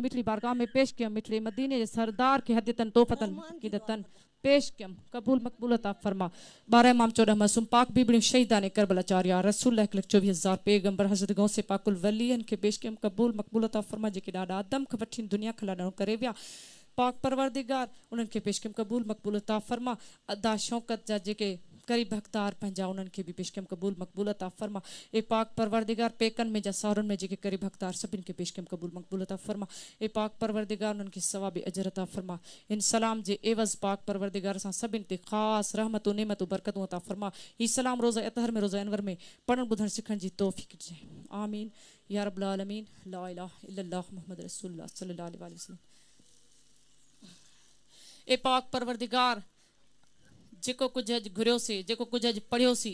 मिठड़ी बारगाह में पेश किया मिठड़ी मदीने जे सरदार के हदियतन तोहफतन कीदतन पेश कियम कबूल मकबूल अता फरमा 12 इमाम 14 मासूम पाक बीबड़ी शहीदान करबला 4 या रसूल 1,24,000 पैगंबर हजरत गौसे पाकुल वलियन के पेश कियम कबूल मकबूल अता फरमा जेके ॾाढा आदम ख वठी दुनिया खलाणो करे विया पाक परवरदिगार उन्हनि खे पेश कियम कबूल मकबूल अता फरमा अदा शौकत जा जेके करीब हक़दार पंहिंजा उन्हनि खे बि पेश कियम कबूल मकबूल अता फरमा ए पाक परवरदिगार पेकन में जा सावरनि में जेके करीब हक़दार सभिनि खे पेश कियम कबूल मकबूल अता फरमा ए पाक परवरदिगार उन्हनि खे सवाब अजर अता फरमा इन सलाम जे एवज़ पाक परवरदिगार सां सभिनि ते ख़ासि रहमतूं नेमतूं बरकतूं अता फरमा ही सलाम रोज़ा अतहर में रोज़ा अनवर में पढ़ण ॿुधण सिखण जी तौफ़ीक़ ॾिजे आमीन या रब्बुल आलमीन ला इलाहा इल्लल्लाह मुहम्मद रसूलुल्लाह सल्लल्लाहु अलैहि वसल्लम ए पाक परवरदिगार जेको कुछ अज घुरियोसी जेको कुछ अज पढ़ियोसी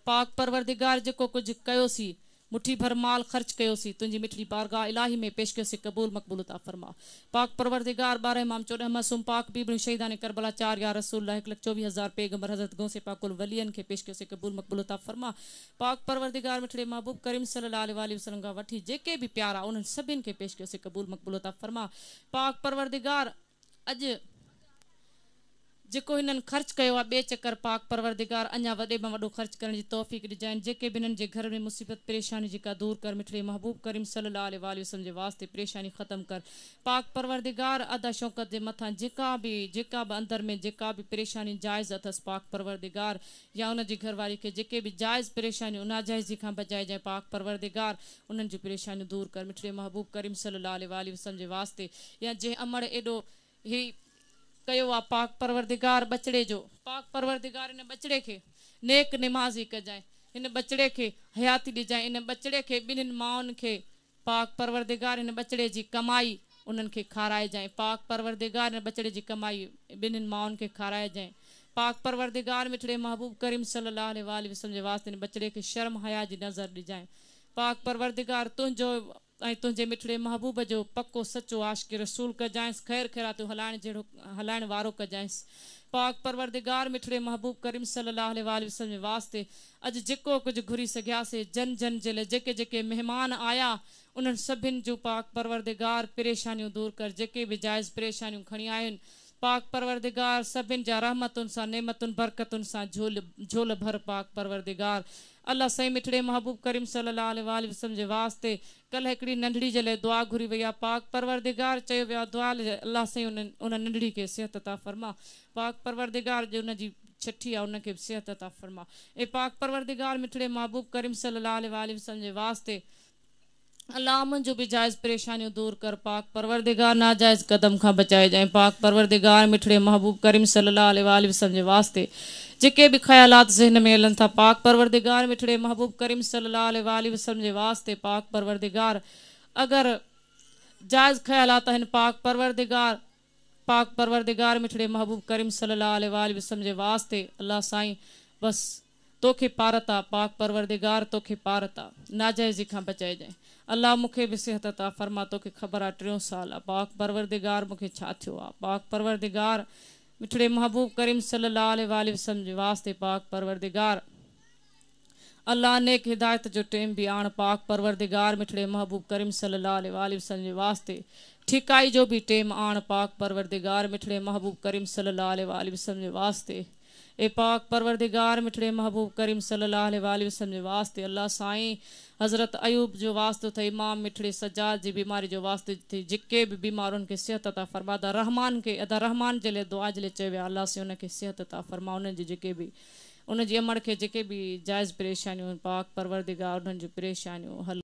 पाक परवरदिगार जेको कुछ कयोसी मुट्ठी भर माल खर्च कयोसी तुंहिंजी मिठड़ी बारगाह इलाही में पेश कयोसी कबूल मकबूल अता फरमा पाक परवरदिगार 12 इमाम 14 मासूम पाक बीबड़ी शहीदान करबला 4 या रसूल 1,24,000 पैगंबर हजरत गौसे पाकुल वलियन के पेश कयोसी कबूल मकबूल अता फरमा पाक परवरदिगार मिठड़े महबूब करीम सल्लल्लाहु अलैहि वसल्लम का वठी जेके भी प्यारा उन्हनि सभिनि के पेश कयोसी कबूल मकबूल अता फरमा पाक परवरदिगार अज जेको हिननि ख़र्च कयो आहे ॿिए चकर पाक परवरदिगार अञा वॾे में वॾो ख़र्च करण जी तौफ़ीक़ ॾिजाइनि जेके बि हिननि जे घर में मुसीबत परेशानी जेका दूर कर मिठड़े महबूब करीम सल्लल्लाहु अलैहि वसल्लम जे वास्ते परेशानी ख़त्म कर पाक परवरदिगार अदा शौक़त जे मथां जेका बि अंदर में जेका बि परेशानी जाइज़ अथसि पाक परवरदिगार या उन जी घरवारी खे जेके बि जाइज़ परेशानियूं नाजाइज़ी खां बचाइजांइ पाक परवरदिगार उन्हनि जूं परेशानियूं दूर कर मिठड़े महबूब करीम सल्लल्लाहु अलैहि वसल्लम जे वास्ते या जंहिं अमड़ एॾो ही कयो आहे पाक परवरदिगार बचड़े जो पाक परवरदिगार इन बचड़े खे नेक निमाज़ी कजांइ इन बचड़े खे हयाती ॾिजांइ इन बचड़े खे ॿिन्हिनि माउनि खे पाक परवरदिगार इन बचड़े जी कमाई उन्हनि खे खाराइजांइ पाक परवरदिगार इन बचड़े जी कमाई ॿिन्हिनि माउनि खे खाराइजांइ पाक परवरदिगार मिठड़े महबूब करीम सल्लल्लाहु अलैहि वसल्लम जे वास्ते इन बचड़े खे शर्म हया जी नज़र ॾिजांइ पाक परवरदिगार तुंहिंजो ऐं तुंहिंजे मिठड़े महबूब जो पक्को सचो आशिक़ रसूल कजांइसि ख़ैर ख़ैरातूं हलाइण वारो कजांइसि पाक परवरदिगार मिठड़े महबूब करीम सल्लल्लाहु अलैहि वसल्लम जे वास्ते अॼु जेको कुझु घुरी सघियासीं जन जन जे लाइ जेके जेके महिमान आया उन्हनि सभिनि जूं पाक परवरदिगार परेशानियूं दूर कर जेके बि जाइज़ परेशानियूं खणी आहिनि पाक परवरदिगार सभिनि जा रहमतुनि सां नेमतुनि बरकतुनि सां झोल भर पाक परवरदिगार अल्लाह सही मिठड़े महबूब करीम सल्लल्लाहु अलैहि वसल्लम जे वास्ते कल्ह हिकिड़ी नंढड़ी जे लाइ दुआ घुरी वई आहे पाक परवरदिगार चयो वियो आहे दुआ अल्लाह सही उन नंढड़ी खे सिहत अता फरमा पाक परवरदिगार जो उनजी छठी आहे उनखे बि सिहत अता फरमा ए पाक परवरदिगार मिठड़े महबूब करीम सल्लल्लाहु अलैहि वसल्लम जे वास्ते अल्लाह मुंहिंजो बि जाइज़ परेशानियूं दूर कर पाक परवरदिगार नाजाइज़ कदम खां बचाइजांइ पाक परवरदिगार मिठड़े महबूब करीम सल्लल्लाहु अलैहि वसल्लम जे वास्ते जेके बि ख़यालात ज़हन में हलनि था पाक परवरदिगार मिठड़े महबूब करीम सल्लल्लाहु अलैहि वसल्लम जे वास्ते पाक परवरदिगार अगर जायज़ ख़यालात आहिनि पाक परवरदिगार मिठड़े महबूब करीम सल्लल्लाहु अलैहि वसल्लम जे वास्ते अल्लाह साईं बस तोखे पारत आहे पाक परवरदिगार तोखे पारत आहे नाजाइज़ी खां बचाइजांइ अल्लाह मूंखे बि सिहत अता फरमा तोखे ख़बर आहे 3 साल आहे पाक परवरदिगार मूंखे छा थियो आहे पाक परवरदिगार मिठड़े महबूब करीम सल्लल्लाहु अलैहि वसल्लम जे वास्ते पाक परवरदिगार अल्लाह नेक हिदायत जो टेम भी आण पाक परवरदिगार मिठड़े महबूब करीम सल्लल्लाहु अलैहि वसल्लम जे वास्ते ठिकाई जो भी टेम आण पाक परवरदिगार मिठड़े महबूब करीम सल्लल्लाहु अलैहि वसल्लम जे वास्ते ए पाक परवरदिगार मिठड़े महबूब करीम सल्लल्लाहु अलैहि वसल्लम जे वास्ते अल्लाह साईं हज़रत अयूब जो वास्ते थे इमाम मिठड़े सजाद जी बीमारी जो वास्ते थी जेके भी बीमारुनि खे सिहत अता फरमा अदा रहमान जे लाइ दुआ जे लाइ चयो वियो अल्लाह से उनखे सिहत अता फरमा उन्हनि जी जेके भी उन जी अमड़ खे जेके भी जाइज़ परेशानियूं पाक परवरदिगार उन्हनि जूं परेशानियूं हल